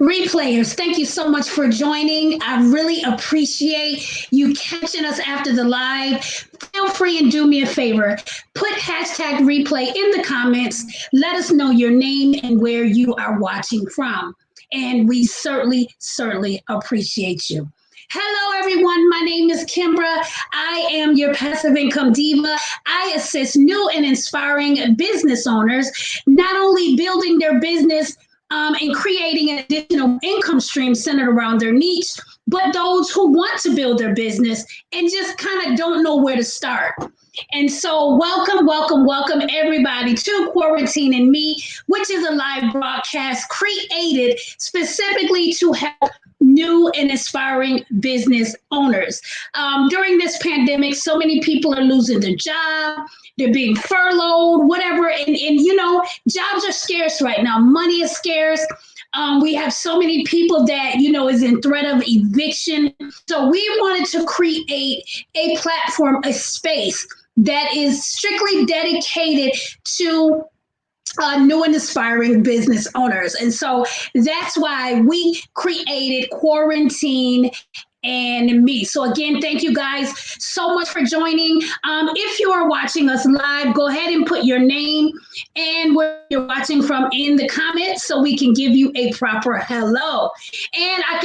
Replayers, thank you so much for joining. I really appreciate you catching us after the live. Feel free and do me a favor. Put hashtag replay in the comments. Let us know your name and where you are watching from. And we certainly appreciate you. Hello, everyone. My name is Kimbra. I am your passive income diva. I assist new and inspiring business owners, not only building their business and creating an additional income stream centered around their niche, but those who want to build their business and just kind of don't know where to start. And so welcome everybody to Quarantine and Me, which is a live broadcast created specifically to help new and inspiring business owners. During this pandemic, so many people are losing their job, they're being furloughed, whatever. And you know, jobs are scarce right now. Money is scarce. We have so many people that, you know, is in threat of eviction. So we wanted to create a platform, a space that is strictly dedicated to new and aspiring business owners. And so that's why we created Quarantine and Me. So again, thank you guys so much for joining. If you are watching us live, go ahead and put your name and where you're watching from in the comments so we can give you a proper hello. And I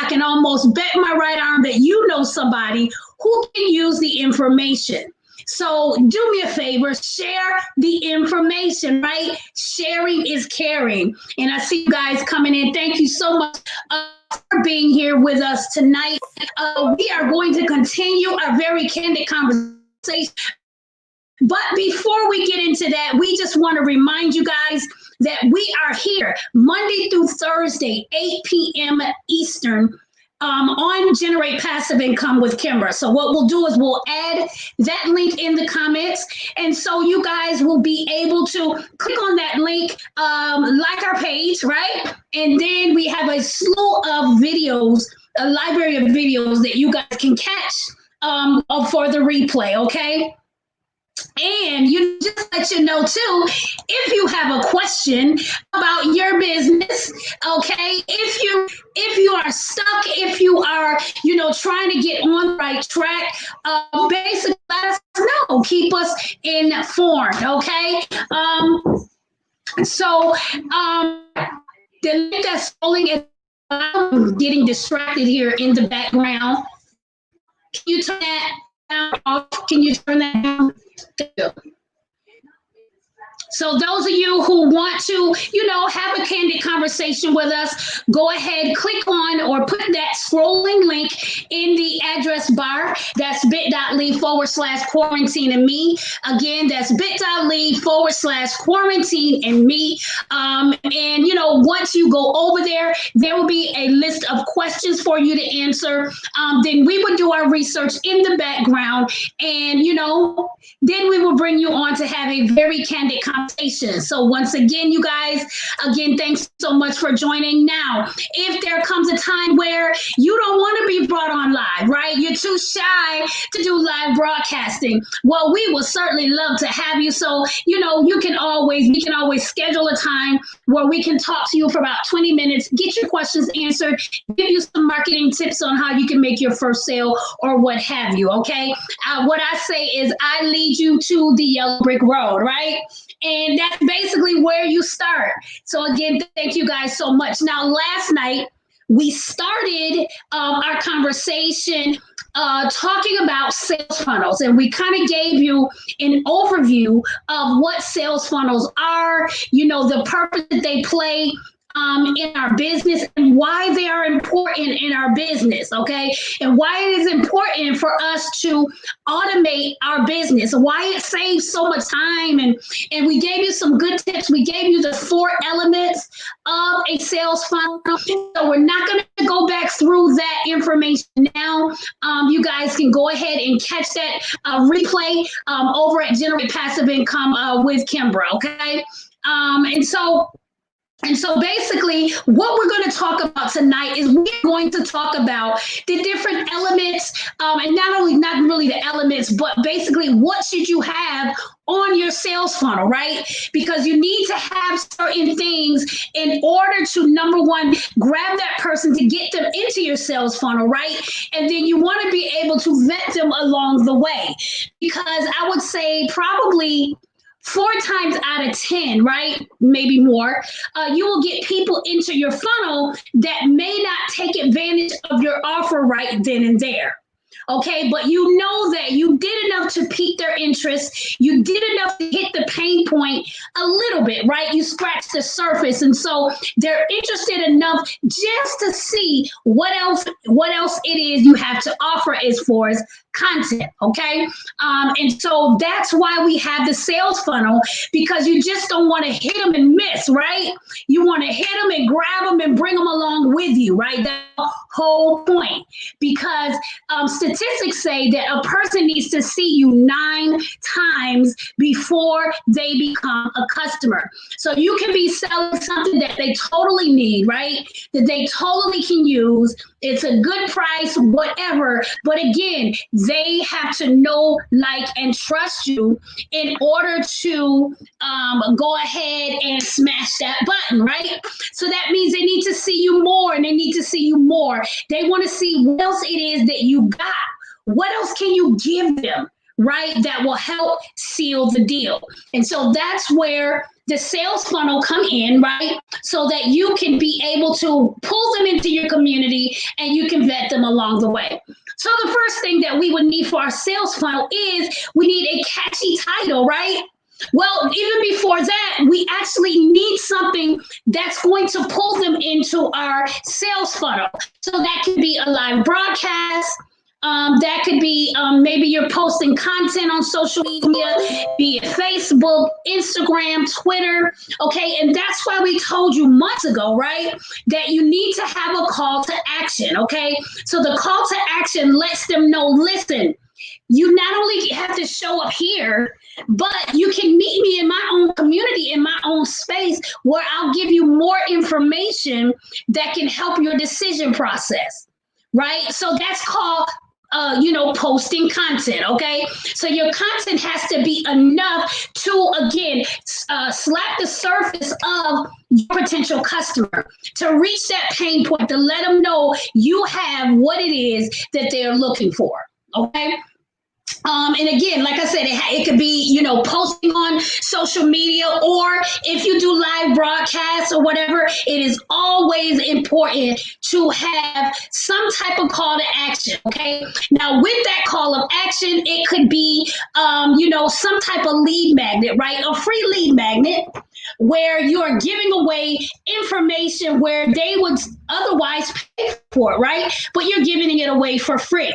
can almost bet my right arm that you know somebody who can use the information. So do me a favor, share the information, right? Sharing is caring. And I see you guys coming in. Thank you so much for being here with us tonight. We are going to continue our very candid conversation. But before we get into that, we just want to remind you guys that we are here Monday through Thursday, 8 p.m. Eastern, on Generate Passive Income with Kimbra. So what we'll do is we'll add that link in the comments. And so you guys will be able to click on that link, like our page, right? And then we have a slew of videos, a library of videos that you guys can catch for the replay, okay? And you just let you know too, if you have a question about your business, okay, if you are stuck, if you are, you know, trying to get on the right track, basically let us know, keep us informed, okay? The link that's scrolling, I'm getting distracted here in the background. Can you turn that off? Can you turn that down? So those of you who want to, you know, have a candid conversation with us, go ahead, click on or put that scrolling link in the address bar. That's bit.ly/quarantine and me. Again, that's bit.ly/quarantine and me. And, you know, once you go over there, there will be a list of questions for you to answer. Then we will do our research in the background and, you know, then we will bring you on to have a very candid conversation. So once again, you guys, again, thanks so much for joining. Now, if there comes a time where you don't want to be brought on live, right? You're too shy to do live broadcasting. Well, we will certainly love to have you. So, you know, we can always schedule a time where we can talk to you for about 20 minutes, get your questions answered, give you some marketing tips on how you can make your first sale or what have you, okay? What I say is I lead you to the yellow brick road, right? And that's basically where you start. So again, thank you guys so much. Now, last night, we started our conversation talking about sales funnels, and we kind of gave you an overview of what sales funnels are, you know, the purpose that they play in our business and why they are important in our business, okay? And why it is important for us to automate our business, why it saves so much time. And we gave you some good tips. We gave you the 4 elements of a sales funnel. So we're not going to go back through that information now. You guys can go ahead and catch that replay over at Generate Passive Income with Kimbra, okay? And so And so basically, what we're going to talk about tonight is we're going to talk about the different elements, and not really the elements, but basically what should you have on your sales funnel, right? Because you need to have certain things in order to, number one, grab that person to get them into your sales funnel, right? And then you want to be able to vet them along the way. Because I would say probably 4 times out of 10, right? Maybe more, you will get people into your funnel that may not take advantage of your offer right then and there. Okay, but you know that you did enough to pique their interest. You did enough to hit the pain point a little bit, right? You scratched the surface, and so they're interested enough just to see what else it is you have to offer as far as content. Okay, and so that's why we have the sales funnel, because you just don't want to hit them and miss, right? You want to hit them and grab them and bring them along with you, right? That's the whole point. Because statistics say that a person needs to see you 9 times before they become a customer. So you can be selling something that they totally need, right? That they totally can use. It's a good price, whatever. But again, they have to know, like, and trust you in order to go ahead and smash that button, right? So that means they need to see you more, and they need to see you more. They want to see what else it is that you got. What else can you give them, right? That will help seal the deal. And so that's where the sales funnel come in, right? So that you can be able to pull them into your community and you can vet them along the way. So the first thing that we would need for our sales funnel is we need a catchy title, right? Well, even before that, we actually need something that's going to pull them into our sales funnel. So that could be a live broadcast. That could be maybe you're posting content on social media, be it Facebook, Instagram, Twitter. Okay, and that's why we told you months ago, right, that you need to have a call to action. Okay, so the call to action lets them know, listen, you not only have to show up here, but you can meet me in my own community, in my own space, where I'll give you more information that can help your decision process, right? So that's called posting content. Okay, so your content has to be enough to, again, slap the surface of your potential customer, to reach that pain point, to let them know you have what it is that they're looking for. Okay. And again, like I said, it could be, posting on social media, or if you do live broadcasts or whatever, it is always important to have some type of call to action. Okay. Now, with that call of action, it could be, some type of lead magnet, right? A free lead magnet where you're giving away information where they would otherwise pay for it, right? But you're giving it away for free.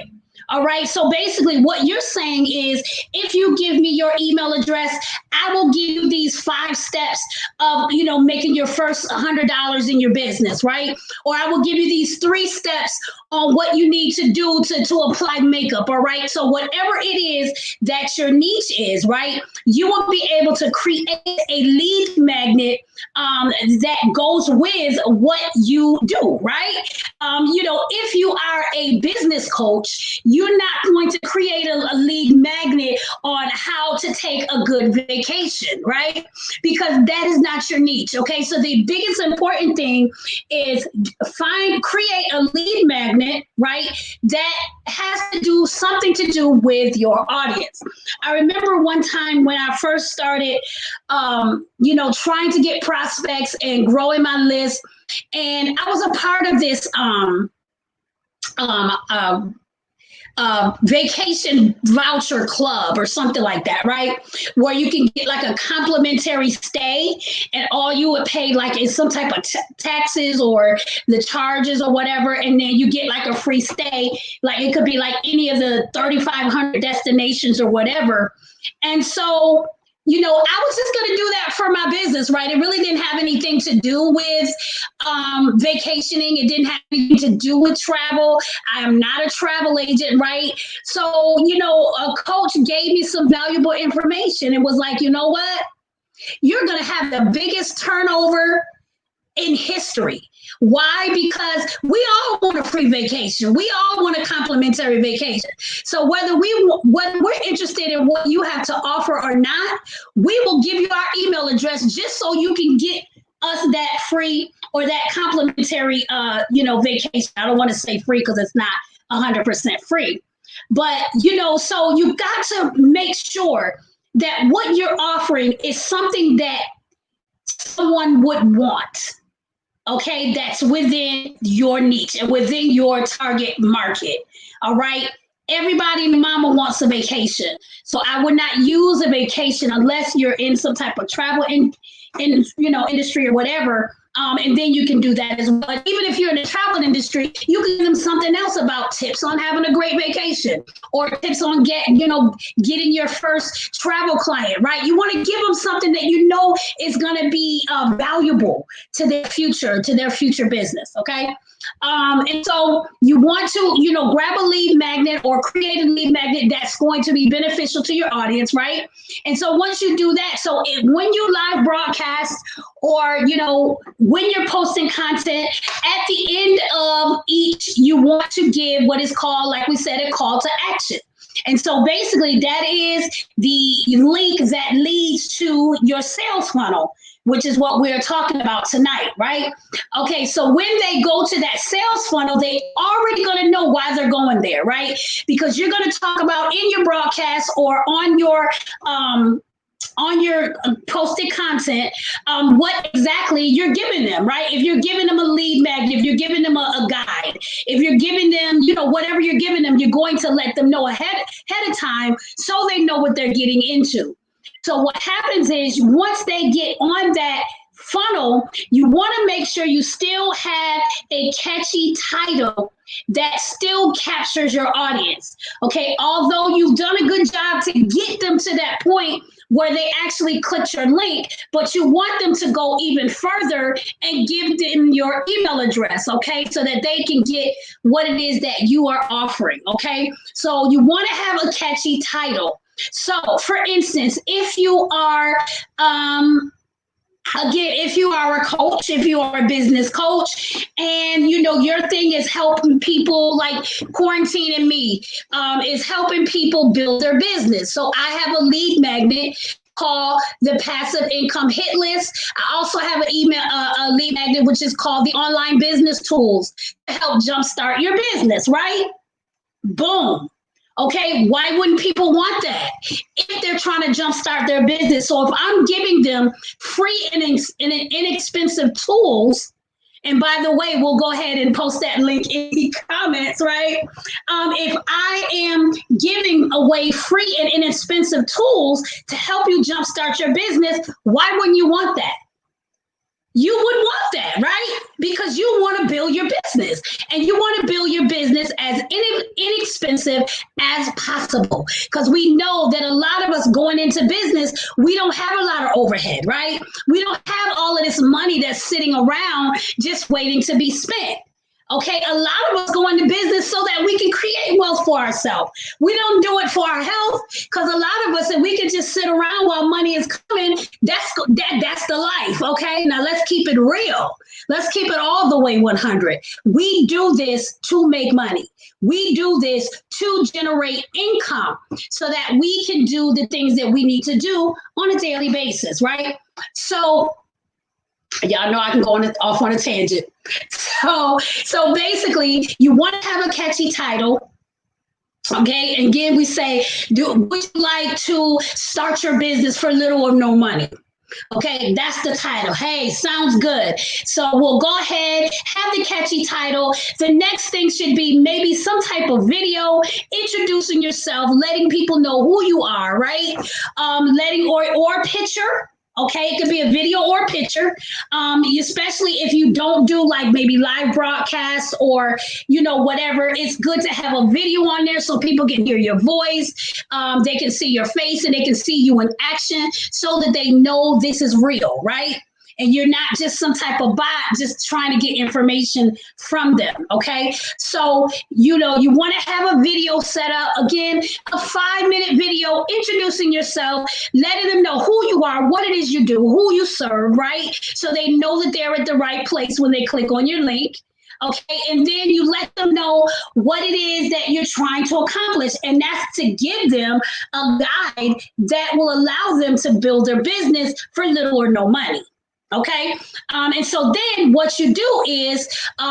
All right. So basically what you're saying is, if you give me your email address, I will give you these 5 steps of, making your first $100 in your business, right? Or I will give you these 3 steps on what you need to do to apply makeup. All right. So whatever it is that your niche is, right, you will be able to create a lead magnet that goes with what you do, right? If you are a business coach, you're not going to create a lead magnet on how to take a good vacation, right? Because that is not your niche. Okay. So the biggest important thing is create a lead magnet, right? That has to do something to do with your audience. I remember one time when I first started, trying to get prospects and growing my list. And I was a part of this vacation voucher club or something like that, right? Where you can get like a complimentary stay, and all you would pay like is some type of taxes or the charges or whatever, and then you get like a free stay. Like it could be like any of the 3,500 destinations or whatever. And so I was just going to do that for my business, right? It really didn't have anything to do with vacationing. It didn't have anything to do with travel. I am not a travel agent, right? So, a coach gave me some valuable information. It was like, you know what? You're going to have the biggest turnover in history. Why? Because we all want a free vacation. We all want a complimentary vacation. So whether we're interested in what you have to offer or not, we will give you our email address just so you can get us that free or that complimentary vacation. I don't want to say free because it's not 100% free. But so you got to make sure that what you're offering is something that someone would want. Okay, that's within your niche and within your target market. All right. Everybody and mama wants a vacation. So I would not use a vacation unless you're in some type of travel industry or whatever. And then you can do that as well. Even if you're in the travel industry, you can give them something else about tips on having a great vacation or tips on getting your first travel client, right? You want to give them something that is going to be valuable to their future business, okay? And so you want to, grab a lead magnet or create a lead magnet that's going to be beneficial to your audience, right? And so once you do that, when you live broadcast or, when you're posting content, at the end of each, you want to give what is called, like we said, a call to action. And so basically that is the link that leads to your sales funnel, which is what we're talking about tonight, right? Okay, so when they go to that sales funnel, they already going to know why they're going there, right? Because you're going to talk about in your broadcast or on your posted content, what exactly you're giving them, right? If you're giving them a lead magnet, if you're giving them a guide, if you're giving them, whatever you're giving them, you're going to let them know ahead of time so they know what they're getting into. So what happens is once they get on that funnel, you want to make sure you still have a catchy title that still captures your audience. Okay, although you've done a good job to get them to that point where they actually click your link, but you want them to go even further and give them your email address, okay, so that they can get what it is that you are offering, okay? So you want to have a catchy title. So, for instance, if you are, if you are a coach, if you are a business coach, and your thing is helping people, like Quarantine and Me, is helping people build their business. So I have a lead magnet called the Passive Income Hit List. I also have a lead magnet, which is called the Online Business Tools to help jumpstart your business, right? Boom. Okay, why wouldn't people want that if they're trying to jumpstart their business? So if I'm giving them free and inexpensive tools, and by the way, we'll go ahead and post that link in the comments, right? If I am giving away free and inexpensive tools to help you jumpstart your business, why wouldn't you want that? You would want that, right? Because you want to build your business and you want to build your business as inexpensive as possible. Because we know that a lot of us going into business, we don't have a lot of overhead, right? We don't have all of this money that's sitting around just waiting to be spent. Okay, a lot of us go into business so that we can create wealth for ourselves. We don't do it for our health because a lot of us, if we can just sit around while money is coming, that's the life. Okay, now let's keep it real. Let's keep it all the way 100. We do this to make money. We do this to generate income so that we can do the things that we need to do on a daily basis, right? So y'all know I can go off on a tangent. So basically, you want to have a catchy title. Okay, and again, we say, would you like to start your business for little or no money? Okay, that's the title. Hey, sounds good. So we'll go ahead, have the catchy title. The next thing should be maybe some type of video introducing yourself, letting people know who you are, right? Or picture. Okay, it could be a video or a picture, especially if you don't do like maybe live broadcasts or, whatever. It's good to have a video on there so people can hear your voice. They can see your face and they can see you in action so that they know this is real, right? and you're not just some type of bot just trying to get information from them. Okay, so you want to have a video set up, again, a 5-minute video introducing yourself, letting them know who you are, what it is you do, who you serve, right? So they know that they're at the right place when they click on your link. Okay, and then you let them know what it is that you're trying to accomplish, and that's to give them a guide that will allow them to build their business for little or no money. Okay, and so then what you do is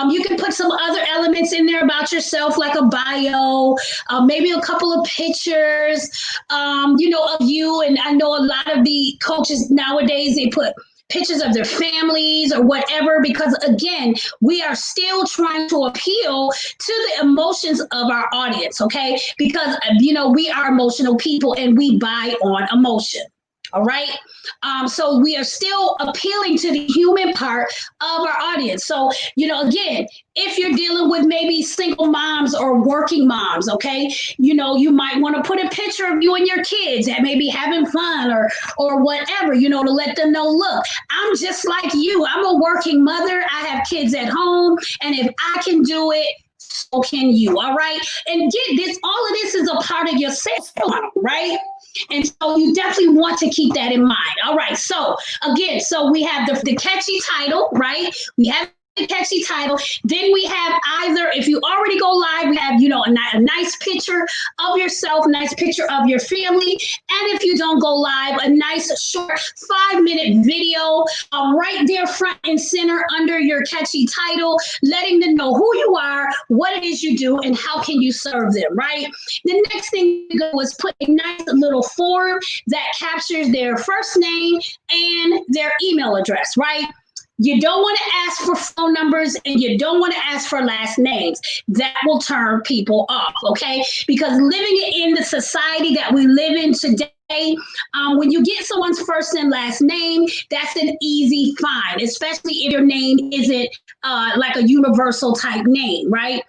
you can put some other elements in there about yourself, like a bio, maybe a couple of pictures, of you. And I know a lot of the coaches nowadays, they put pictures of their families or whatever, because again, we are still trying to appeal to the emotions of our audience. Okay, because we are emotional people and we buy on emotion. All right. So we are still appealing to the human part of our audience. So, again, if you're dealing with maybe single moms or working moms, okay, you might want to put a picture of you and your kids that may be having fun or whatever, to let them know, look, I'm just like you. I'm a working mother. I have kids at home. And if I can do it, so can you. All right. And get this, all of this is a part of your sales funnel, right? And so you definitely want to keep that in mind. All right. So again, we have the catchy title, right? We have the catchy title. Then we have, either if you already go live, we have, a nice picture of yourself, nice picture of your family. And if you don't go live, a nice short 5-minute video right there front and center under your catchy title, letting them know who you are, what it is you do, and how can you serve them, right? The next thing you go is put a nice little form that captures their first name and their email address, right? You don't want to ask for phone numbers and you don't want to ask for last names. That will turn people off, okay? Because living in the society that we live in today, when you get someone's first and last name, that's an easy find, especially if your name isn't like a universal type name, right?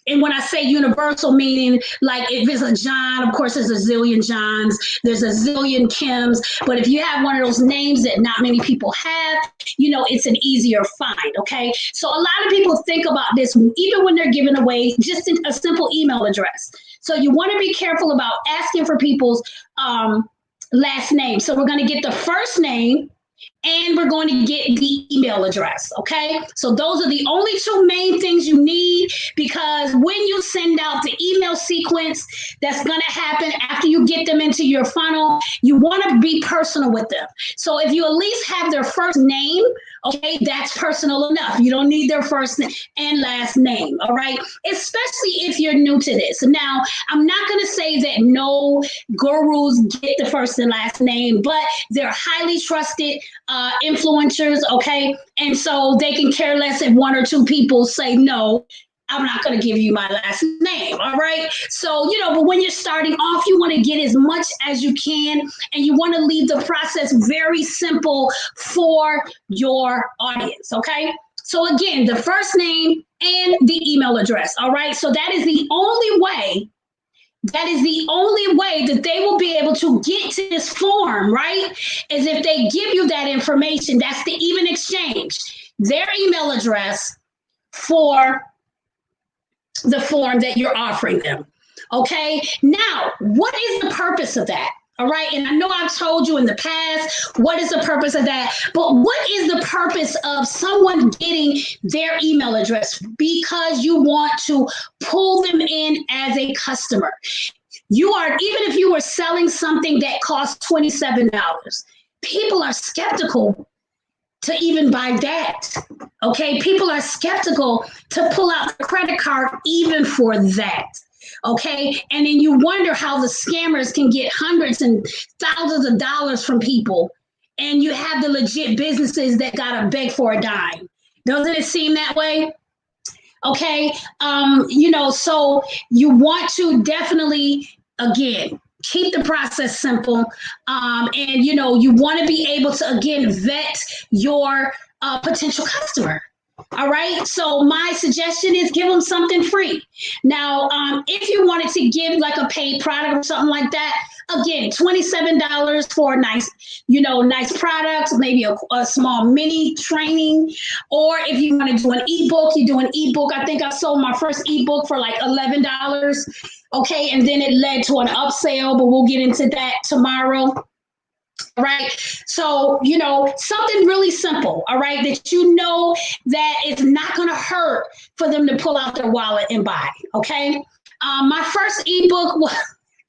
And when I say universal, meaning like if it's a John, of course, there's a zillion Johns, there's a zillion Kims. But if you have one of those names that not many people have, it's an easier find. Okay. So a lot of people think about this even when they're giving away just a simple email address. So you want to be careful about asking for people's last name. So we're going to get the first name, and we're going to get the email address, okay? So those are the only two main things you need, because when you send out the email sequence that's going to happen after you get them into your funnel, you want to be personal with them. So if you at least have their first name, okay, that's personal enough. You don't need their first and last name, all right? Especially if you're new to this. Now, I'm not going to say that no gurus get the first and last name, but they're highly trusted influencers, okay? And so they can care less if one or two people say, no, I'm not going to give you my last name, all right? So, but when you're starting off, you want to get as much as you can, and you want to leave the process very simple for your audience, okay? So again, the first name and the email address, all right? So that is the only way that they will be able to get to this form, right? Is if they give you that information. That's the even exchange, their email address for the form that you're offering them. Okay. Now, what is the purpose of that? All right. And I know I've told you in the past, what is the purpose of that? But what is the purpose of someone getting their email address? Because you want to pull them in as a customer. Even if you were selling something that costs $27, people are skeptical to even buy that. Okay. People are skeptical to pull out the credit card even for that. Okay. And then you wonder how the scammers can get hundreds and thousands of dollars from people. And you have the legit businesses that got to beg for a dime. Doesn't it seem that way? Okay. So you want to definitely, again, keep the process simple. And, you want to be able to, again, vet your potential customer. All right. So my suggestion is give them something free. Now, if you wanted to give like a paid product or something like that, again, $27 for a nice, nice products, maybe a small mini training. Or if you want to do an ebook, you do an ebook. I think I sold my first ebook for like $11. Okay. And then it led to an upsell, but we'll get into that tomorrow. Right. So, something really simple, all right, that that it's not going to hurt for them to pull out their wallet and buy. Okay. My first ebook was,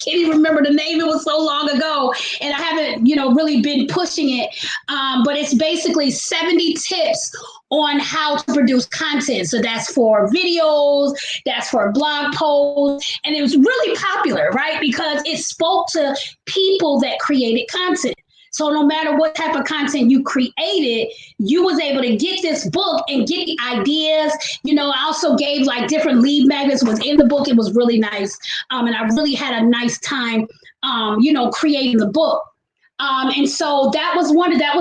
can't even remember the name. It was so long ago, and I haven't, really been pushing it. But it's basically 70 tips on how to produce content. So that's for videos, that's for blog posts, and it was really popular, right? Because it spoke to people that created content. So no matter what type of content you created, you was able to get this book and get the ideas. I also gave like different lead magnets was in the book. It was really nice. And I really had a nice time, creating the book. And so that was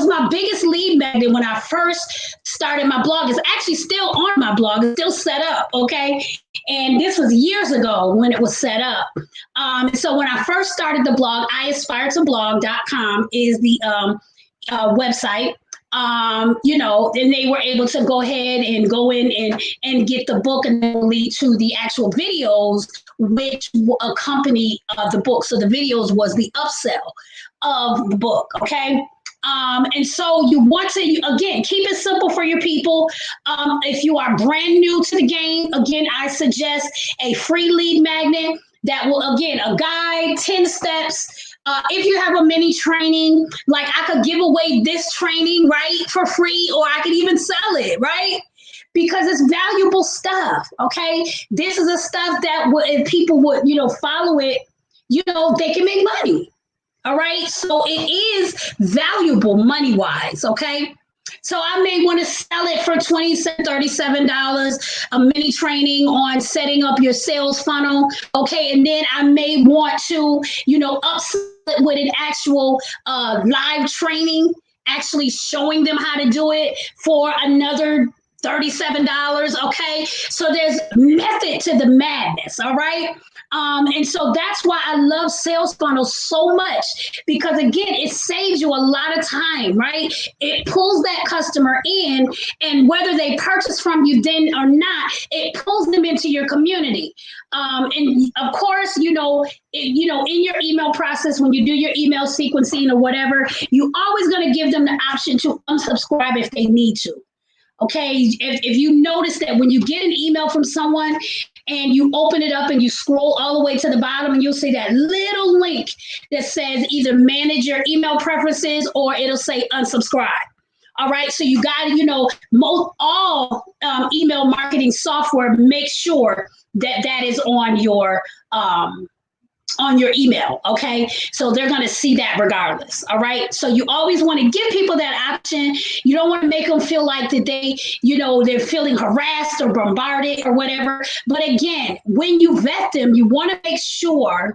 my biggest lead magnet when I first started my blog. It's actually still on my blog. It's still set up. Okay. And this was years ago when it was set up. So when I first started the blog, iaspiretoblog.com is the website. And they were able to go ahead and go in and get the book, and then lead to the actual videos which accompany the book. So the videos was the upsell of the book. Okay. And so you want to, again, keep it simple for your people. If you are brand new to the game, again, I suggest a free lead magnet that will, again, a guide, 10 steps. If you have a mini training, like I could give away this training, right, for free, or I could even sell it, right? Because it's valuable stuff, okay? This is the stuff that if people would, follow it, they can make money. All right. So it is valuable money wise. Okay. So I may want to sell it for $27, $37, a mini training on setting up your sales funnel. Okay. And then I may want to, upsell it with an actual live training, actually showing them how to do it for another $37. Okay. So there's method to the madness. All right. And so that's why I love sales funnels so much, because again, it saves you a lot of time, right? It pulls that customer in, and whether they purchase from you then or not, it pulls them into your community. And of course, in your email process, when you do your email sequencing or whatever, you always going to give them the option to unsubscribe if they need to. Okay, if you notice that when you get an email from someone and you open it up and you scroll all the way to the bottom, and you'll see that little link that says either manage your email preferences or it'll say unsubscribe. All right, so you got to, all email marketing software, make sure that is on your email. Okay. So they're going to see that regardless. All right. So you always want to give people that option. You don't want to make them feel like that they're feeling harassed or bombarded or whatever. But again, when you vet them, you want to make sure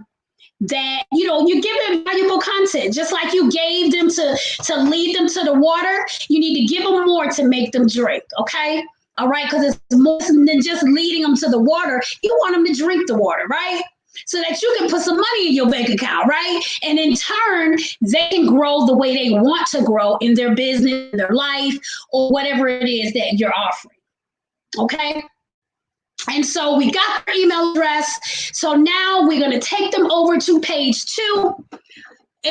that, you give them valuable content, just like you gave them to lead them to the water. You need to give them more to make them drink. Okay. All right. Because it's more than just leading them to the water. You want them to drink the water, right? So that you can put some money in your bank account, right? And in turn, they can grow the way they want to grow in their business, their life, or whatever it is that you're offering. Okay? And so we got their email address. So now we're going to take them over to page 2.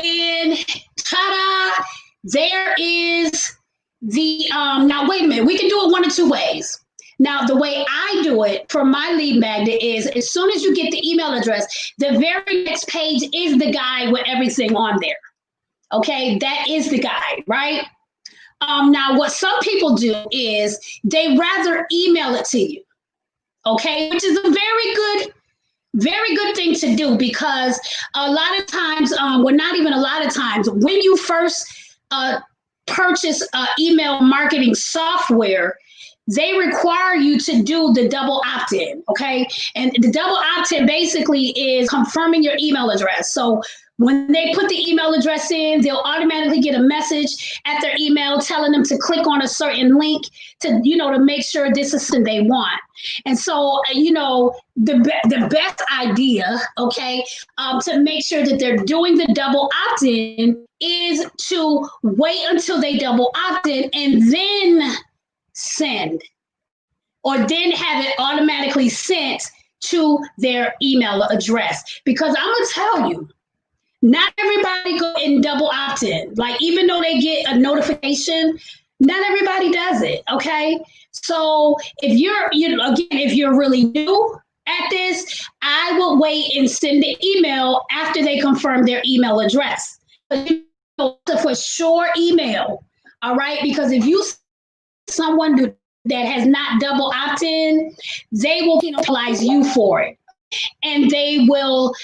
And ta-da! There is the, now wait a minute, we can do it one of two ways. Now, the way I do it for my lead magnet is, as soon as you get the email address, the very next page is the guide with everything on there. Okay, that is the guide, right? Now, what some people do is they rather email it to you, okay, which is a very good thing to do, because a lot of times, well, not even a lot of times, when you first purchase email marketing software, they require you to do the double opt-in, okay? And the double opt-in basically is confirming your email address. So when they put the email address in, they'll automatically get a message at their email telling them to click on a certain link to, to make sure this is something they want. And so, the best idea, okay, to make sure that they're doing the double opt-in is to wait until they double opt-in and then send, or then have it automatically sent to their email address. Because I'm gonna tell you, not everybody go in double opt-in. Like, even though they get a notification, not everybody does it. Okay. So if if you're really new at this, I will wait and send the email after they confirm their email address. But for sure email. All right. Because if you someone that has not double opt-in, they will penalize you for it. And they will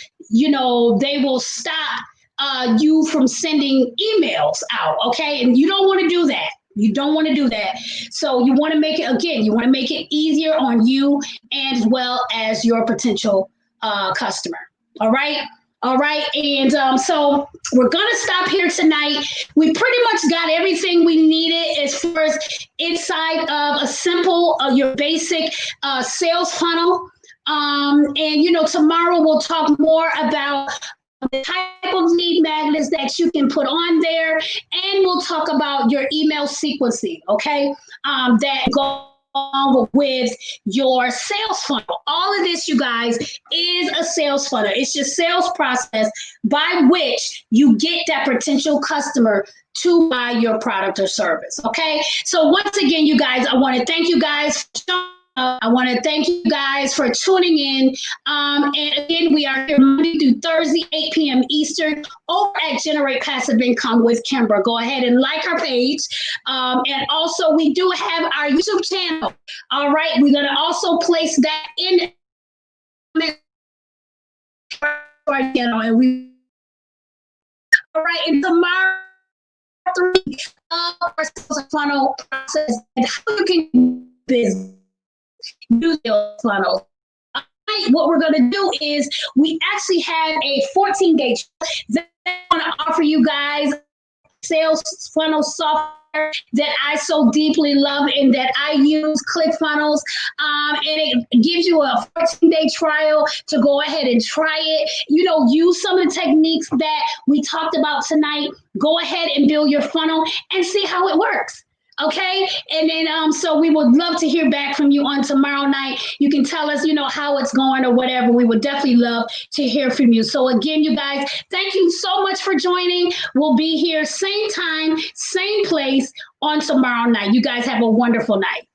stop you from sending emails out, okay? And you don't want to do that. You don't want to do that. So you want to make it easier on you as well as your potential customer. All right. All right. And so we're going to stop here tonight. We pretty much got everything we needed as far as inside of a simple, your basic sales funnel. And tomorrow we'll talk more about the type of lead magnets that you can put on there, and we'll talk about your email sequencing, okay? That go along with your sales funnel. All of this, you guys, is a sales funnel. It's your sales process by which you get that potential customer to buy your product or service, okay? So once again, you guys, I want to thank you guys for showing. I want to thank you guys for tuning in. And again, we are here Monday through Thursday, 8 p.m. Eastern, over at Generate Passive Income with Kimbra. Go ahead and like our page. And also, we do have our YouTube channel. All right. We're going to also place that in our channel. And all right. And tomorrow, our funnel process and how you can business. Use your funnel. What we're going to do is we actually have a 14-day that I want to offer you guys sales funnel software that I so deeply love and that I use, ClickFunnels. And it gives you a 14-day trial to go ahead and try it. Use some of the techniques that we talked about tonight. Go ahead and build your funnel and see how it works. Okay. And then, so we would love to hear back from you on tomorrow night. You can tell us, how it's going or whatever. We would definitely love to hear from you. So again, you guys, thank you so much for joining. We'll be here same time, same place on tomorrow night. You guys have a wonderful night.